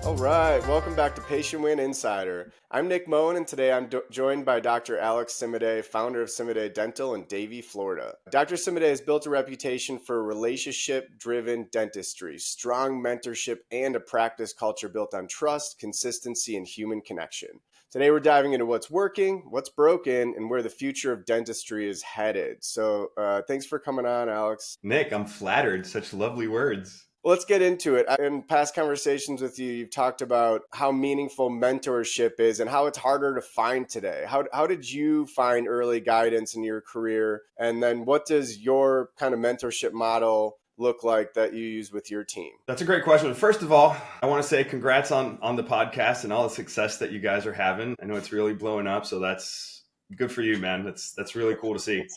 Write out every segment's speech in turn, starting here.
All right, welcome back to Patient Win Insider. I'm Nick Moen, and today I'm joined by Dr. Alex Semidey, founder of Semidey Dental in Davie, Florida. Dr. Semidey has built a reputation for relationship-driven dentistry, strong mentorship, and a practice culture built on trust, consistency, and human connection. Today we're diving into what's working, what's broken, and where the future of dentistry is headed. So thanks for coming on, Alex. Nick, I'm flattered. Such lovely words. Let's get into it. In past conversations with you, you've talked about how meaningful mentorship is and how it's harder to find today. How did you find early guidance in your career? And then what does your kind of mentorship model look like that you use with your team? That's a great question. First of all, I want to say congrats on the podcast and all the success that you guys are having. I know it's really blowing up, so that's good for you, man. That's really cool to see.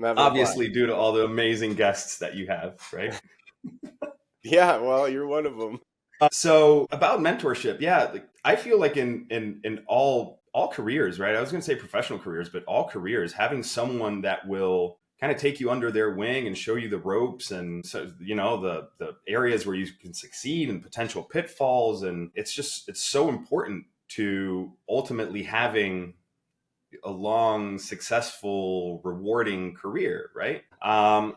Obviously, due to all the amazing guests that you have, right? Yeah, well, you're one of them. So about mentorship, yeah, I feel like in all careers, right? I was going to say professional careers, but all careers, having someone that will kind of take you under their wing and show you the ropes and, so, you know, the areas where you can succeed and potential pitfalls. And it's so important to ultimately having a long, successful, rewarding career, right?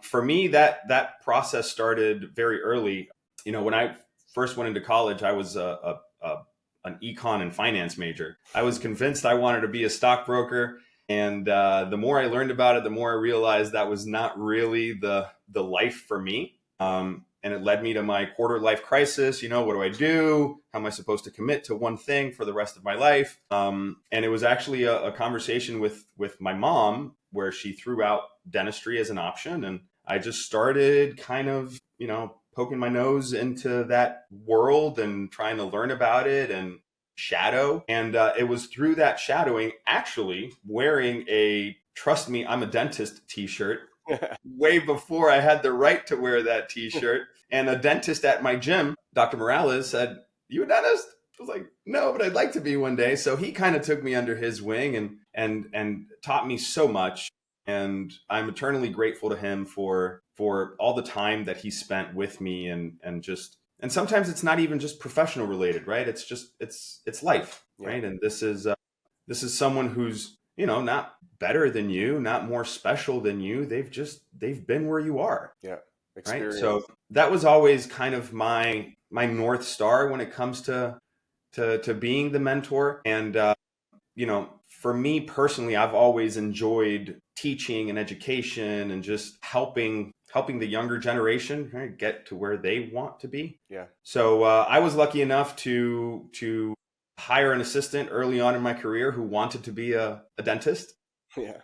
For me, that process started very early. You know, when I first went into college, I was an econ and finance major. I was convinced I wanted to be a stockbroker. And the more I learned about it, the more I realized that was not really the life for me. And it led me to my quarter life crisis. You know, what do I do? How am I supposed to commit to one thing for the rest of my life? And it was actually a conversation with my mom where she threw out dentistry as an option. And I just started kind of, you know, poking my nose into that world and trying to learn about it and shadow. And it was through that shadowing, actually wearing a "Trust Me, I'm a Dentist" t-shirt way before I had the right to wear that t-shirt. And a dentist at my gym, Dr. Morales, said, "You a dentist?" I was like, "No, but I'd like to be one day." So he kind of took me under his wing and taught me so much. And I'm eternally grateful to him for all the time that he spent with me and sometimes it's not even just professional related, right? It's just, it's life, right? And this is someone who's, you know, not better than you, not more special than you. They've been where you are. Yeah. Right. So that was always kind of my North Star when it comes to being the mentor. And, you know, for me personally, I've always enjoyed teaching and education and just helping the younger generation, right, get to where they want to be. Yeah. So I was lucky enough to hire an assistant early on in my career who wanted to be a dentist. Yeah.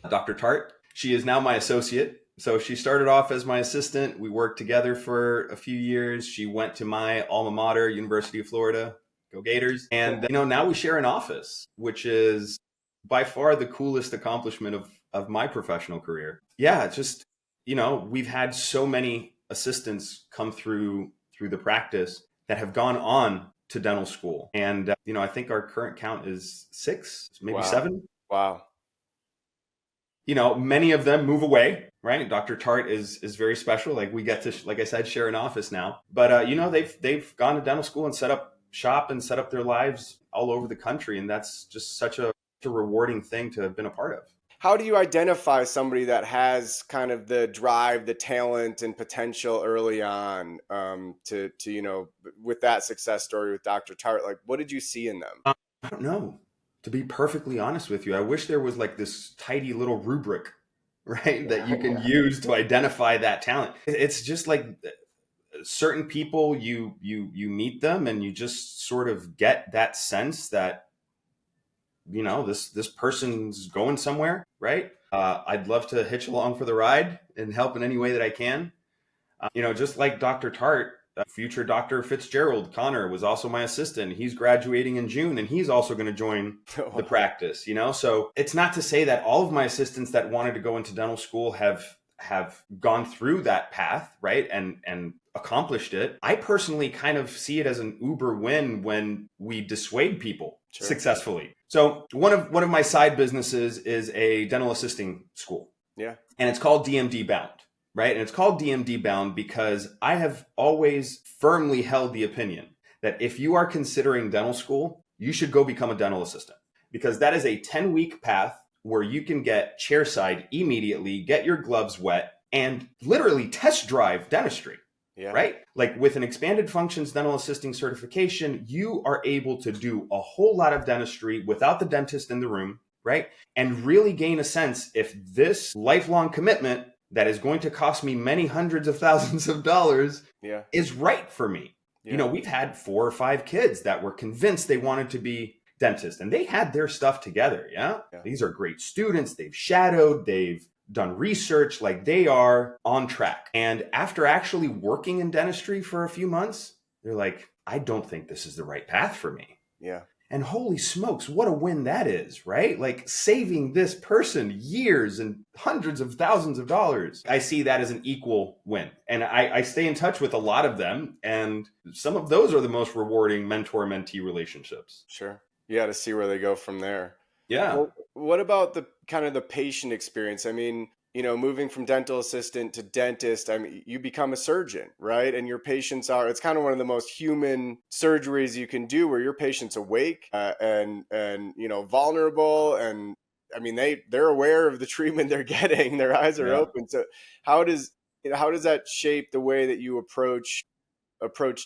Dr. Tart. She is now my associate. So she started off as my assistant. We worked together for a few years. She went to my alma mater, University of Florida. Go Gators. And, you know, now we share an office, which is by far the coolest accomplishment of my professional career. Yeah, it's just, you know, we've had so many assistants come through the practice that have gone on to dental school. And, you know, I think our current count is 6, maybe 7. Wow. You know, many of them move away, right? Dr. Tart is very special. Like, we get to, like I said, share an office now. But, you know, they've gone to dental school and set up shop and set up their lives all over the country. And that's just such a rewarding thing to have been a part of. How do you identify somebody that has kind of the drive, the talent, and potential early on to you know, with that success story with Dr. Tart? Like, what did you see in them? I don't know. To be perfectly honest with you, I wish there was like this tidy little rubric, right, that you can use to identify that talent. It's just like certain people, you meet them and you just sort of get that sense that, you know, this person's going somewhere, right? I'd love to hitch along for the ride and help in any way that I can. You know, just like Dr. Tart, future Dr. Fitzgerald Connor was also my assistant. He's graduating in June and he's also going to join the practice, you know? So it's not to say that all of my assistants that wanted to go into dental school have gone through that path, right? And accomplished it. I personally kind of see it as an uber win when we dissuade people successfully. So one of my side businesses is a dental assisting school. Yeah. And it's called DMD Bound. Right. And it's called DMD Bound because I have always firmly held the opinion that if you are considering dental school, you should go become a dental assistant, because that is a 10-week path where you can get chairside immediately, get your gloves wet, and literally test drive dentistry. Yeah. Right? Like with an expanded functions dental assisting certification, you are able to do a whole lot of dentistry without the dentist in the room, right? And really gain a sense if this lifelong commitment that is going to cost me many hundreds of thousands of dollars is right for me. You know, we've had 4 or 5 kids that were convinced they wanted to be dentists, and they had their stuff together. Yeah. These are great students. They've shadowed, they've done research, like they are on track. And after actually working in dentistry for a few months, they're like, I don't think this is the right path for me. Yeah. And holy smokes, what a win that is, right? Like saving this person years and hundreds of thousands of dollars. I see that as an equal win. And I stay in touch with a lot of them. And some of those are the most rewarding mentor-mentee relationships. Sure. Yeah, to see where they go from there. Yeah. Well, what about the kind of the patient experience? I mean, you know, moving from dental assistant to dentist, I mean, you become a surgeon, right? And your patients are, it's kind of one of the most human surgeries you can do, where your patient's awake and, you know, vulnerable. And I mean, they're aware of the treatment they're getting. Their eyes are open. So how does that shape the way that you approach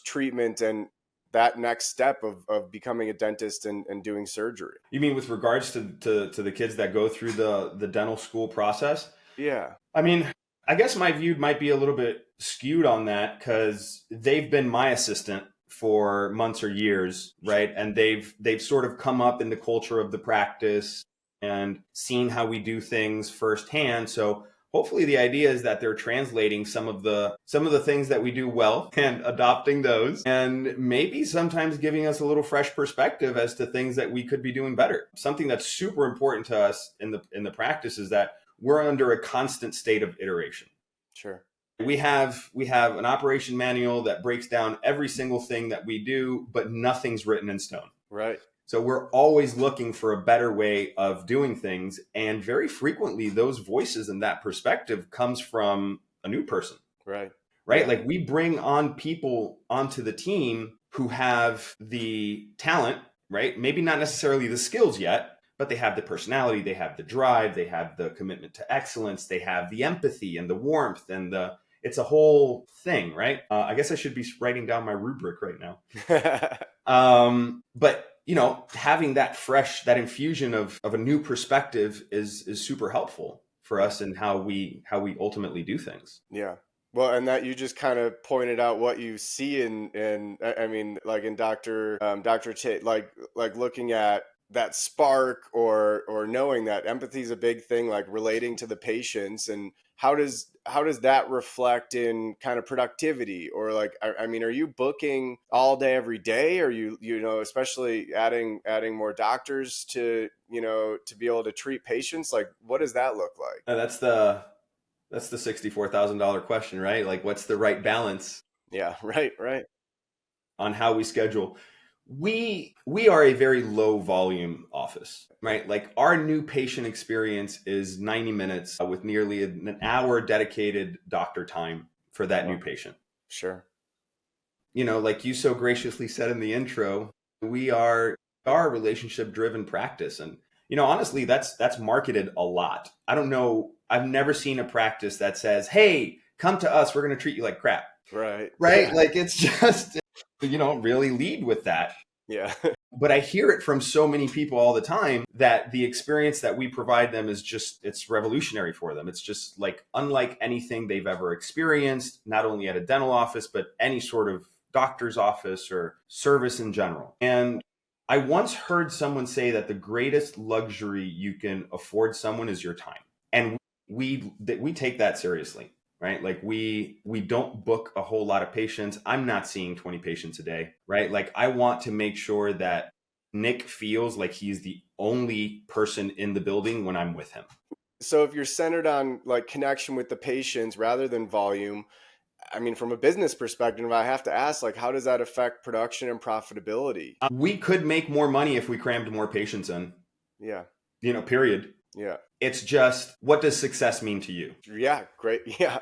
treatment and that next step of becoming a dentist and doing surgery? You mean with regards to the kids that go through the dental school process? Yeah. I mean, I guess my view might be a little bit skewed on that, because they've been my assistant for months or years, right? And they've sort of come up in the culture of the practice and seen how we do things firsthand. So hopefully the idea is that they're translating some of the things that we do well and adopting those, and maybe sometimes giving us a little fresh perspective as to things that we could be doing better. Something that's super important to us in the practice is that we're under a constant state of iteration. Sure. We have an operation manual that breaks down every single thing that we do, but nothing's written in stone. Right. So we're always looking for a better way of doing things. And very frequently, those voices and that perspective comes from a new person. Right. Right? Yeah. Like we bring on people onto the team who have the talent, right? Maybe not necessarily the skills yet, but they have the personality, they have the drive, they have the commitment to excellence, they have the empathy and the warmth, and it's a whole thing, right? I guess I should be writing down my rubric right now. But you know, having that infusion of a new perspective is super helpful for us in how we ultimately do things. Yeah. Well, and that you just kind of pointed out what you see in I mean, like in Dr. Tate, like looking at that spark or knowing that empathy is a big thing, like relating to the patients. And how does that reflect in kind of productivity? Or like, I mean, are you booking all day, every day? Or you know, especially adding more doctors to, you know, to be able to treat patients? Like, what does that look like? That's the $64,000 question, right? Like, what's the right balance? Yeah. Right. On how we schedule. We are a very low volume office, right? Like our new patient experience is 90 minutes with nearly an hour dedicated doctor time for that new patient. Sure. You know, like you so graciously said in the intro, we are a relationship driven practice. And, you know, honestly, that's marketed a lot. I don't know. I've never seen a practice that says, hey, come to us. We're going to treat you like crap. Right. Right. Like it's just, you don't really lead with that. Yeah. But I hear it from so many people all the time that the experience that we provide them is just, it's revolutionary for them. It's just like unlike anything they've ever experienced, not only at a dental office, but any sort of doctor's office or service in general. And I once heard someone say that the greatest luxury you can afford someone is your time. And we take that seriously. Right? Like we don't book a whole lot of patients. I'm not seeing 20 patients a day, right? Like I want to make sure that Nick feels like he's the only person in the building when I'm with him. So if you're centered on like connection with the patients rather than volume, I mean, from a business perspective, I have to ask, like, how does that affect production and profitability? We could make more money if we crammed more patients in. Yeah. You know, period. Yeah. It's just, what does success mean to you? Yeah. Great. Yeah.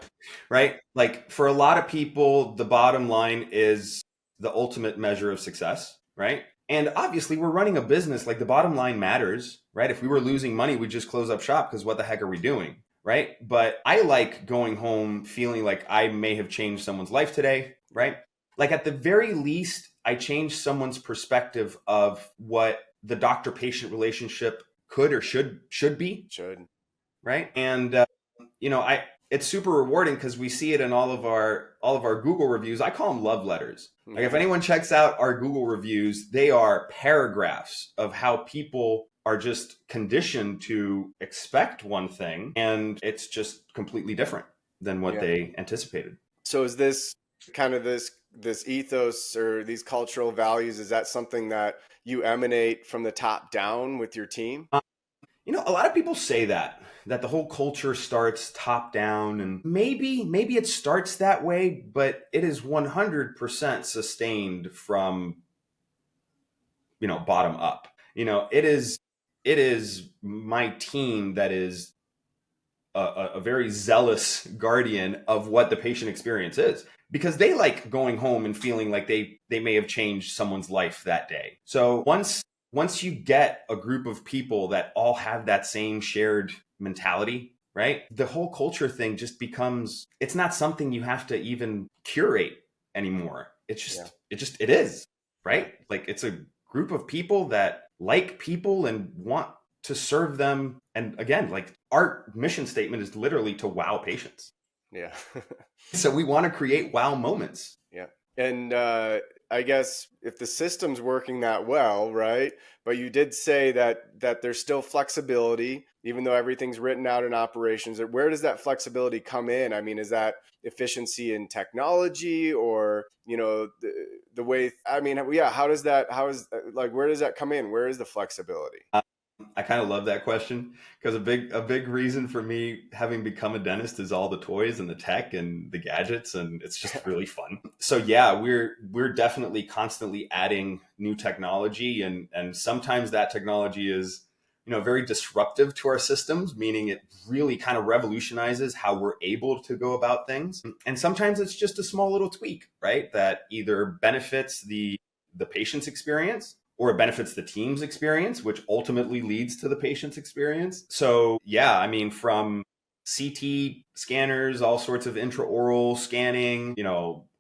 Right? Like for a lot of people, the bottom line is the ultimate measure of success, right? And obviously, we're running a business, like the bottom line matters, right? If we were losing money, we'd just close up shop because what the heck are we doing, right? But I like going home feeling like I may have changed someone's life today, right? Like at the very least, I changed someone's perspective of what the doctor-patient relationship could or should be, Should. right? And I it's super rewarding because we see it in all of our Google reviews. I call them love letters. Like if anyone checks out our Google reviews, they are paragraphs of how people are just conditioned to expect one thing, and it's just completely different than what they anticipated. So is this kind of this ethos or these cultural values, is that something that you emanate from the top down with your team? A lot of people say that the whole culture starts top down, and maybe it starts that way, but it is 100% sustained from, bottom up. It is my team that is a very zealous guardian of what the patient experience is, because they like going home and feeling like they may have changed someone's life that day. So once you get a group of people that all have that same shared mentality, right? The whole culture thing just becomes, it's not something you have to even curate anymore. It is, right? Like it's a group of people that like people and want to serve them. And again, like our mission statement is literally to wow patients. Yeah. So we want to create wow moments. Yeah. And I guess if the system's working that well, right? But you did say that there's still flexibility, even though everything's written out in operations. Where does that flexibility come in? I mean, is that efficiency in technology, or the way? I mean, yeah. How is like, where does that come in? Where is the flexibility? I kind of love that question because a big reason for me having become a dentist is all the toys and the tech and the gadgets, and it's just really fun. So yeah, we're definitely constantly adding new technology, and sometimes that technology is very disruptive to our systems, meaning it really kind of revolutionizes how we're able to go about things. And sometimes it's just a small little tweak, right? That either benefits the patient's experience, or it benefits the team's experience, which ultimately leads to the patient's experience. So yeah, I mean, from CT scanners, all sorts of intraoral scanning,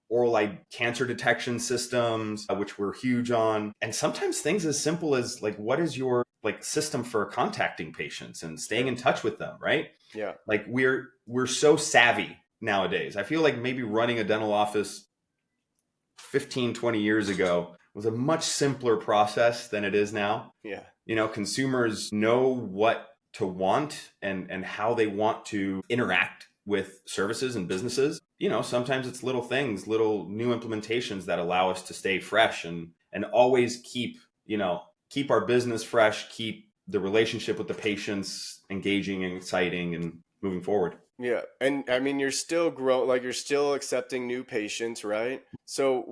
oral cancer detection systems, which we're huge on. And sometimes things as simple as like, what is your system for contacting patients and staying in touch with them, right? Yeah. Like we're so savvy nowadays. I feel like maybe running a dental office 15, 20 years ago was a much simpler process than it is now. Yeah. Consumers know what to want and how they want to interact with services and businesses. Sometimes it's little things, little new implementations that allow us to stay fresh and always keep our business fresh, keep the relationship with the patients engaging and exciting and moving forward. Yeah. And I mean, you're still you're still accepting new patients, right? So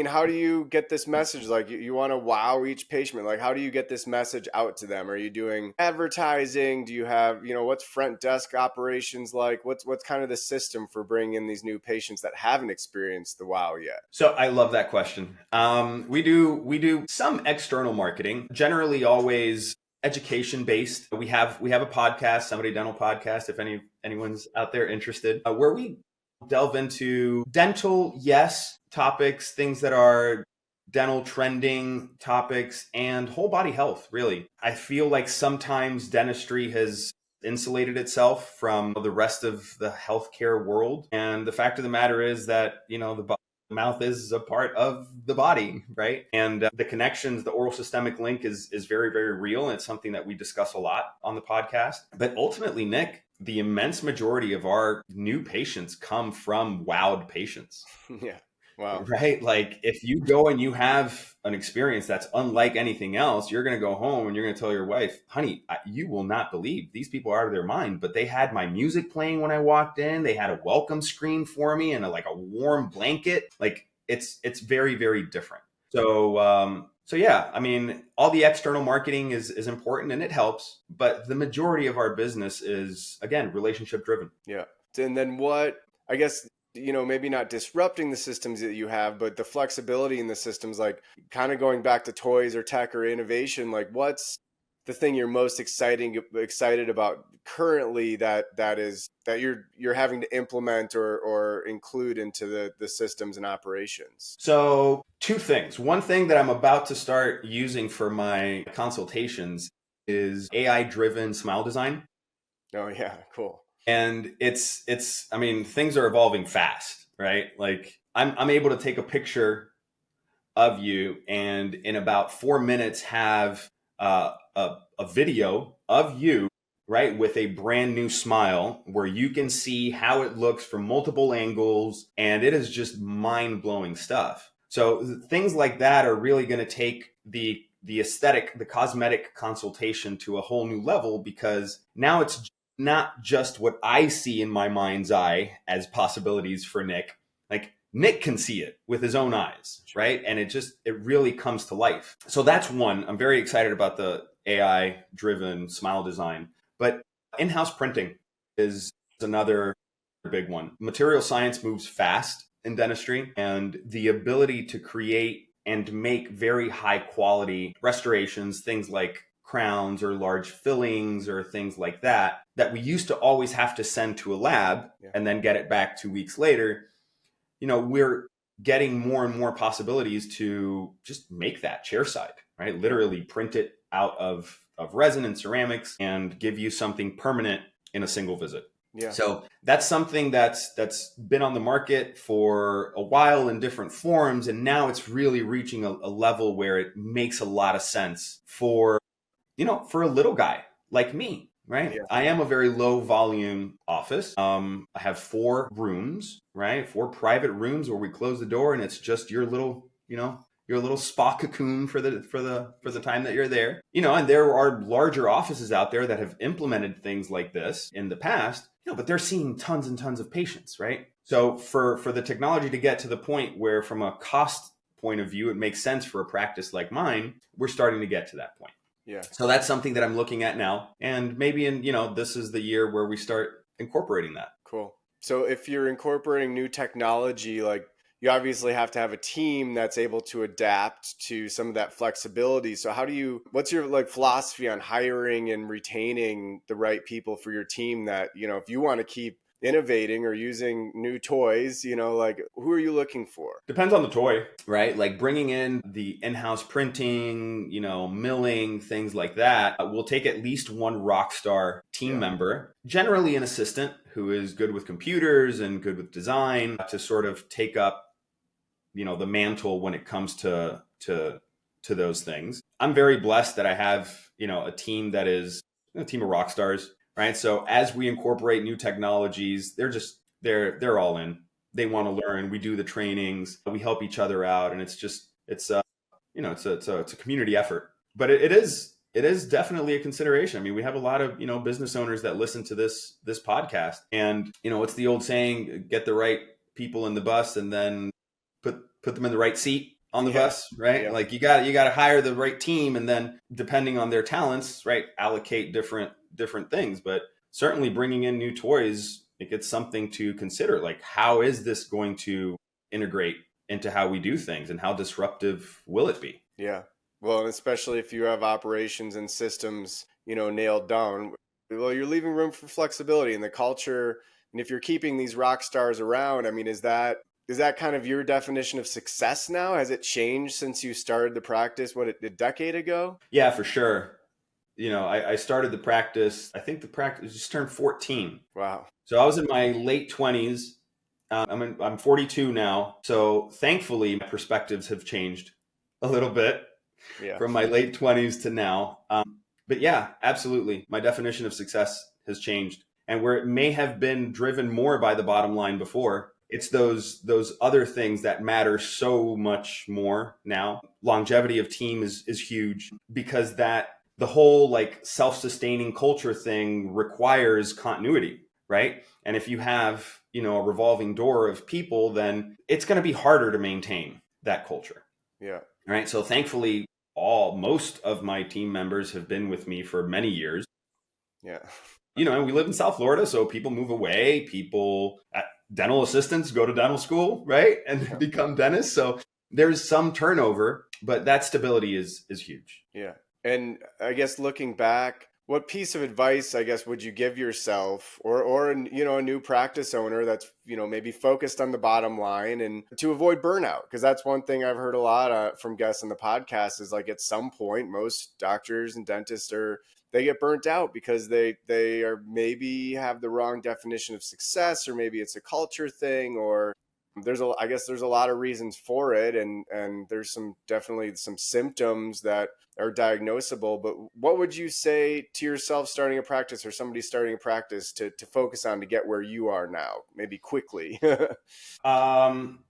how do you get this message? Like you want to wow each patient. Like, how do you get this message out to them? Are you doing advertising? Do you have, what's front desk operations like? What's kind of the system for bringing in these new patients that haven't experienced the wow yet? So I love that question. We do some external marketing, generally always education based. We have a podcast, Semidey Dental podcast, if anyone's out there interested, where we delve into dental, yes, topics, things that are dental trending topics, and whole body health, really. I feel like sometimes dentistry has insulated itself from the rest of the healthcare world. And the fact of the matter is that, the mouth is a part of the body, right? And the connections, the oral systemic link is very, very real. And it's something that we discuss a lot on the podcast. But ultimately, Nick, the immense majority of our new patients come from wowed patients. Yeah. Wow. Right? Like if you go and you have an experience that's unlike anything else, you're going to go home and you're going to tell your wife, honey, you will not believe these people are out of their mind, but they had my music playing when I walked in. They had a welcome screen for me and a warm blanket. Like it's very, very different. So yeah, I mean, all the external marketing is important and it helps, but the majority of our business is, again, relationship driven. Yeah. And then I guess maybe not disrupting the systems that you have, but the flexibility in the systems, like kind of going back to toys or tech or innovation, like what's the thing you're most excited about currently that you're having to implement or include into the systems and operations? So, two things. One thing that I'm about to start using for my consultations is AI driven smile design. Oh yeah, cool. And I mean, things are evolving fast, right? Like I'm able to take a picture of you and in about 4 minutes have a video of you, right, with a brand new smile where you can see how it looks from multiple angles, and it is just mind blowing stuff. So things like that are really going to take the aesthetic, the cosmetic consultation to a whole new level, because now it's not just what I see in my mind's eye as possibilities for Nick. Like Nick can see it with his own eyes, right? And it really comes to life. So that's one. I'm very excited about the AI driven smile design. But in-house printing is another big one. Material science moves fast in dentistry, and the ability to create and make very high quality restorations, things like crowns or large fillings or things like that we used to always have to send to a lab and then get it back 2 weeks later. We're getting more and more possibilities to just make that chairside, right? Literally print it out of resin and ceramics and give you something permanent in a single visit. Yeah. So that's something that's been on the market for a while in different forms. And now it's really reaching a level where it makes a lot of sense for a little guy like me, right? Yeah. I am a very low volume office. I have 4 rooms, right? 4 private rooms where we close the door and it's just your little spa cocoon for the time that you're there. And there are larger offices out there that have implemented things like this in the past, but they're seeing tons and tons of patients, right? So for the technology to get to the point where from a cost point of view, it makes sense for a practice like mine, we're starting to get to that point. Yeah. So that's something that I'm looking at now. And maybe this is the year where we start incorporating that. Cool. So if you're incorporating new technology, like you obviously have to have a team that's able to adapt to some of that flexibility. So what's your like philosophy on hiring and retaining the right people for your team that, if you want to keep innovating or using new toys, like who are you looking for? Depends on the toy, right? Like bringing in the in-house printing, milling, things like that. We'll take at least one rock star team member, generally an assistant who is good with computers and good with design, to sort of take up, the mantle when it comes to those things. I'm very blessed that I have, a team that is a team of rock stars, right? So as we incorporate new technologies, they're all in. They want to learn. We do the trainings. We help each other out, and it's a community effort. But it is definitely a consideration. I mean, we have a lot of business owners that listen to this podcast, and it's the old saying: get the right people in the bus, and then put them in the right seat on the bus, right? Yeah. Like you got to hire the right team, and then depending on their talents, right, allocate different things. But certainly bringing in new toys, it's something to consider. Like, how is this going to integrate into how we do things, and how disruptive will it be? Yeah. Well, and especially if you have operations and systems, nailed down, well, you're leaving room for flexibility in the culture. And if you're keeping these rock stars around, I mean, is that kind of your definition of success now? Has it changed since you started the practice, a decade ago? Yeah, for sure. I started the practice, I think the practice just turned 14. Wow. So I was in my late 20s. I'm 42 now. So thankfully, my perspectives have changed a little bit from my late 20s to now. But yeah, absolutely. My definition of success has changed. And where it may have been driven more by the bottom line before, it's those other things that matter so much more now. Longevity of team is huge, because that the whole like self-sustaining culture thing requires continuity, right? And if you have, a revolving door of people, then it's going to be harder to maintain that culture. Yeah. Right. So thankfully, most of my team members have been with me for many years. Yeah. And we live in South Florida, so people move away. dental assistants go to dental school, right? And Yeah. become dentists. So there's some turnover, but that stability is huge. Yeah. And I guess looking back, what piece of advice, I guess, would you give yourself or a new practice owner that's, maybe focused on the bottom line and to avoid burnout? Because that's one thing I've heard a lot from guests on the podcast is like at some point, most doctors and dentists they get burnt out because they are maybe have the wrong definition of success, or maybe it's a culture thing, or I guess there's a lot of reasons for it, and there's definitely some symptoms that are diagnosable. But what would you say to yourself starting a practice, or somebody starting a practice, to focus on to get where you are now, maybe quickly? Um,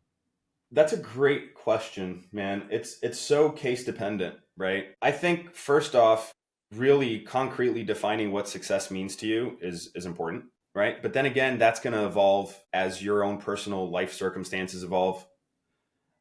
that's a great question, man. It's so case dependent, right? I think first off, really concretely defining what success means to you is important, right? But then again, that's going to evolve as your own personal life circumstances evolve.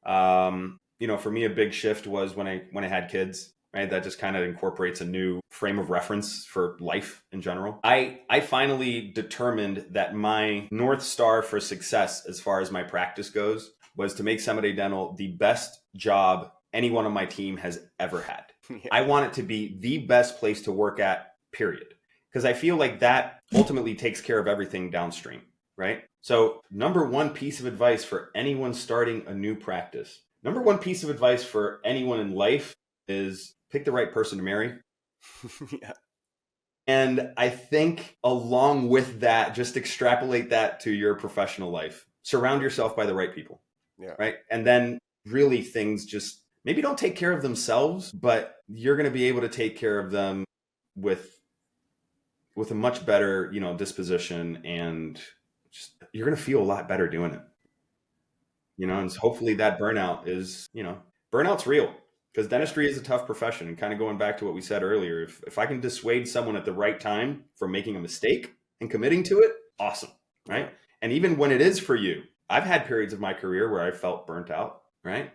For me, a big shift was when I had kids, right? That just kind of incorporates a new frame of reference for life in general. I finally determined that my North Star for success, as far as my practice goes, was to make Semidey Dental the best job anyone on my team has ever had. Yeah. I want it to be the best place to work at, period. Because I feel like that ultimately takes care of everything downstream, right? So, number one piece of advice for anyone starting a new practice, number one piece of advice for anyone in life is pick the right person to marry. Yeah. And I think along with that, just extrapolate that to your professional life. Surround yourself by the right people. Yeah. Right. And then really things just maybe don't take care of themselves, but you're going to be able to take care of them with a much better, disposition, and just you're going to feel a lot better doing it. And hopefully that burnout's real, because dentistry is a tough profession. And kind of going back to what we said earlier, if I can dissuade someone at the right time from making a mistake and committing to it, awesome. Right. Yeah. And even when it is for you, I've had periods of my career where I felt burnt out. Right.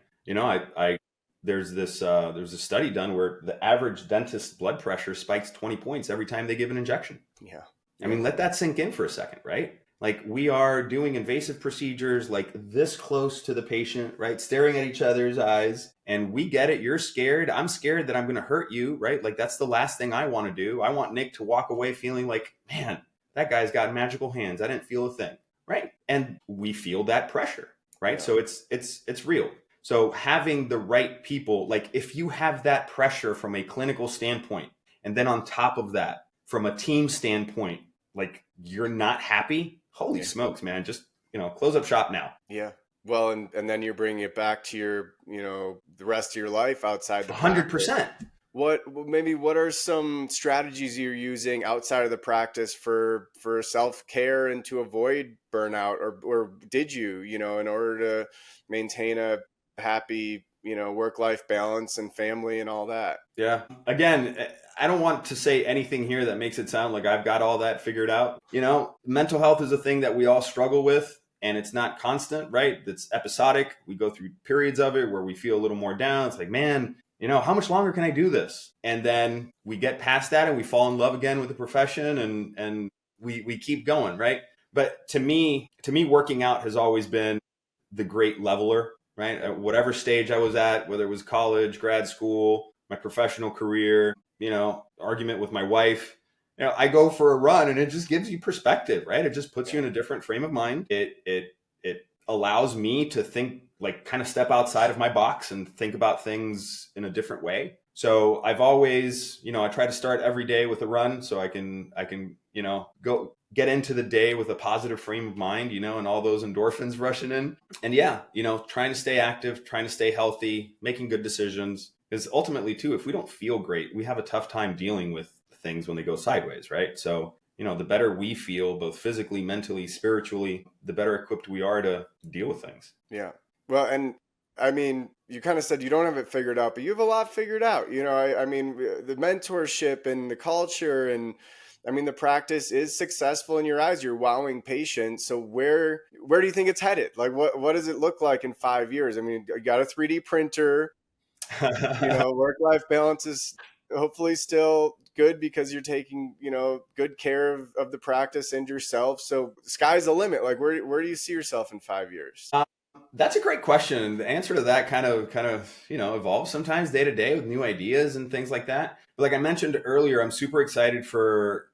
There's a study done where the average dentist blood pressure spikes 20 points every time they give an injection. Yeah. I mean, let that sink in for a second, right? Like, we are doing invasive procedures like this close to the patient, right? Staring at each other's eyes, and we get it. You're scared. I'm scared that I'm going to hurt you, right? Like, that's the last thing I want to do. I want Nick to walk away feeling like, man, that guy's got magical hands. I didn't feel a thing, right? And we feel that pressure, right? Yeah. So it's real. So having the right people, like if you have that pressure from a clinical standpoint, and then on top of that, from a team standpoint, like you're not happy, holy smokes, man, just, close up shop now. Yeah. Well, and then you're bringing it back to your, the rest of your life outside the 100%. What are some strategies you're using outside of the practice for self-care and to avoid burnout, or did you, in order to maintain a happy, work-life balance and family and all that? Yeah. Again, I don't want to say anything here that makes it sound like I've got all that figured out. Mental health is a thing that we all struggle with, and it's not constant, right? It's episodic. We go through periods of it where we feel a little more down. It's like, man, how much longer can I do this? And then we get past that and we fall in love again with the profession, and we keep going, right? But to me, working out has always been the great leveler, right? At whatever stage I was at, whether it was college, grad school, my professional career, argument with my wife, I go for a run and it just gives you perspective, right? It just puts you in a different frame of mind. It allows me to think, like, kind of step outside of my box and think about things in a different way. So I've always, I try to start every day with a run so I can, go get into the day with a positive frame of mind, and all those endorphins rushing in. And yeah, trying to stay active, trying to stay healthy, making good decisions. Because ultimately too, if we don't feel great, we have a tough time dealing with things when they go sideways, right? So, the better we feel, both physically, mentally, spiritually, the better equipped we are to deal with things. Yeah. Well, and I mean, you kind of said you don't have it figured out, but you have a lot figured out. I mean, the mentorship and the culture, and I mean, the practice is successful in your eyes. You're wowing patients. So where do you think it's headed? Like, what does it look like in 5 years? I mean, you got a 3D printer. Work-life balance is hopefully still good because you're taking, good care of the practice and yourself. So sky's the limit. Like where do you see yourself in 5 years? That's a great question. The answer to that kind of evolves sometimes day to day with new ideas and things like that. But like I mentioned earlier, I'm super excited for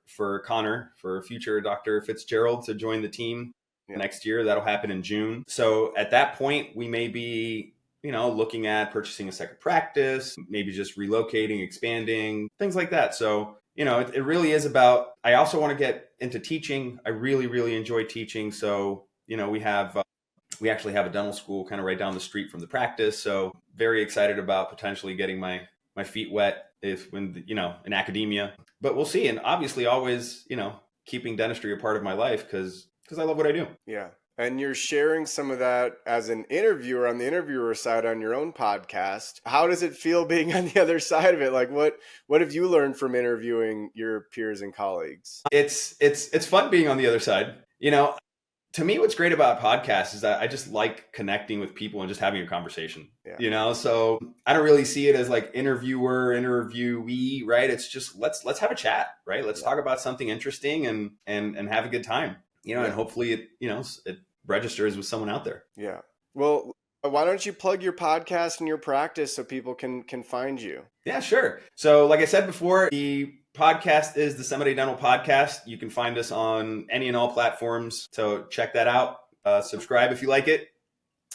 Connor, for future Dr. Fitzgerald, to join the team next year. That'll happen in June. So at that point, we may be looking at purchasing a second practice, maybe just relocating, expanding, things like that. So it really is about. I also want to get into teaching. I really, really enjoy teaching. So we actually have a dental school kind of right down the street from the practice. So very excited about potentially getting my feet wet in academia, but we'll see. And obviously always, keeping dentistry a part of my life because I love what I do. Yeah. And you're sharing some of that as an interviewer on the interviewer side on your own podcast. How does it feel being on the other side of it? Like what have you learned from interviewing your peers and colleagues? It's fun being on the other side. To me, what's great about podcasts is that I just like connecting with people and just having a conversation, so I don't really see it as like interviewer, interviewee, right? It's just, let's have a chat, right? Let's talk about something interesting and have a good time, and hopefully it registers with someone out there. Yeah. Well, why don't you plug your podcast and your practice so people can find you? Yeah, sure. So like I said before, the podcast is the Semidey Dental Podcast. You can find us on any and all platforms. So check that out. Subscribe if you like it.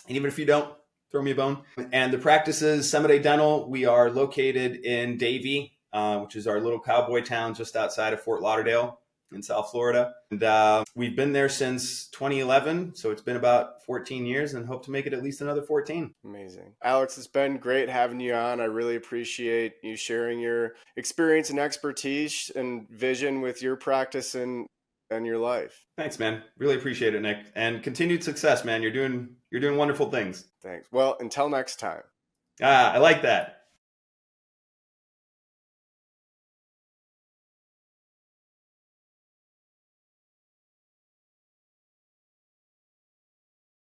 And even if you don't, throw me a bone. And the practice is Semidey Dental. We are located in Davie, which is our little cowboy town just outside of Fort Lauderdale in South Florida. And we've been there since 2011. So it's been about 14 years and hope to make it at least another 14. Amazing. Alex, it's been great having you on. I really appreciate you sharing your experience and expertise and vision with your practice and your life. Thanks, man. Really appreciate it, Nick. And continued success, man. You're doing wonderful things. Thanks. Well, until next time. I like that.